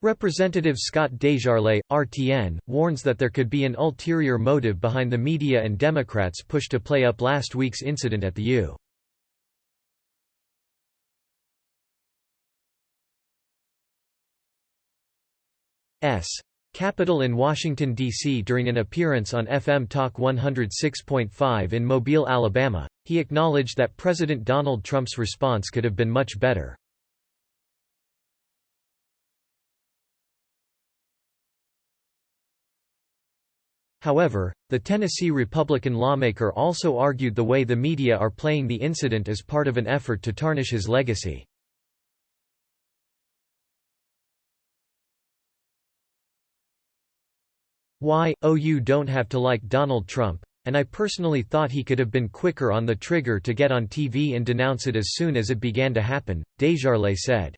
Representative Scott Desjardins, RTN, warns that there could be an ulterior motive behind the media and Democrats' push to play up last week's incident at the U.S. Capitol in Washington, D.C. During an appearance on FM Talk 106.5 in Mobile, Alabama, he acknowledged that President Donald Trump's response could have been much better. However, the Tennessee Republican lawmaker also argued the way the media are playing the incident is part of an effort to tarnish his legacy. You don't have to like Donald Trump, and I personally thought he could have been quicker on the trigger to get on TV and denounce it as soon as it began to happen, Desjardins said.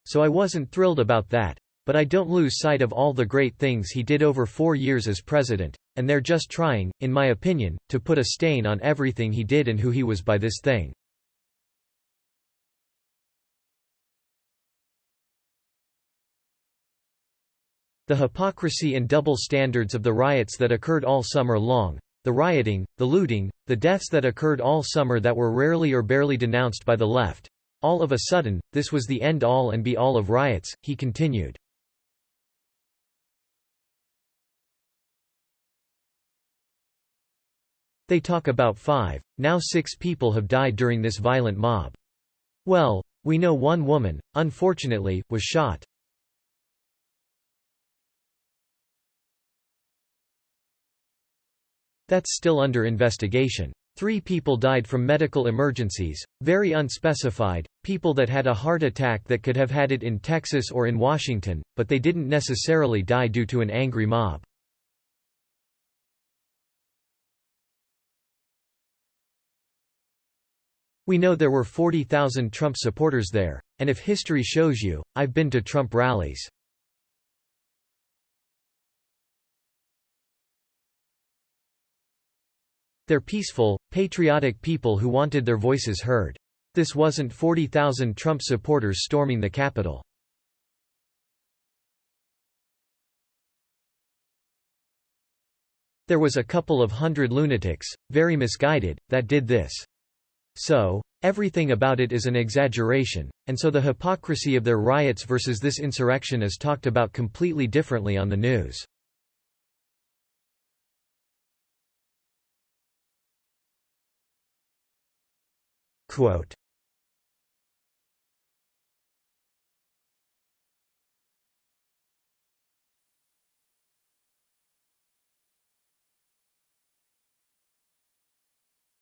So I wasn't thrilled about that. But I don't lose sight of all the great things he did over 4 years as president, and they're just trying, in my opinion, to put a stain on everything he did and who he was by this thing. The hypocrisy and double standards of the riots that occurred all summer long, the rioting, the looting, the deaths that occurred all summer that were rarely or barely denounced by the left. All of a sudden, this was the end-all and be-all of riots, he continued. They talk about 5, now 6 people have died during this violent mob. Well, we know one woman, unfortunately, was shot. That's still under investigation. 3 people died from medical emergencies, very unspecified, people that had a heart attack that could have had it in Texas or in Washington, but they didn't necessarily die due to an angry mob. We know there were 40,000 Trump supporters there, and if history shows you, I've been to Trump rallies. They're peaceful, patriotic people who wanted their voices heard. This wasn't 40,000 Trump supporters storming the Capitol. There was a couple of hundred lunatics, very misguided, that did this. So, everything about it is an exaggeration, and so the hypocrisy of their riots versus this insurrection is talked about completely differently on the news. Quote,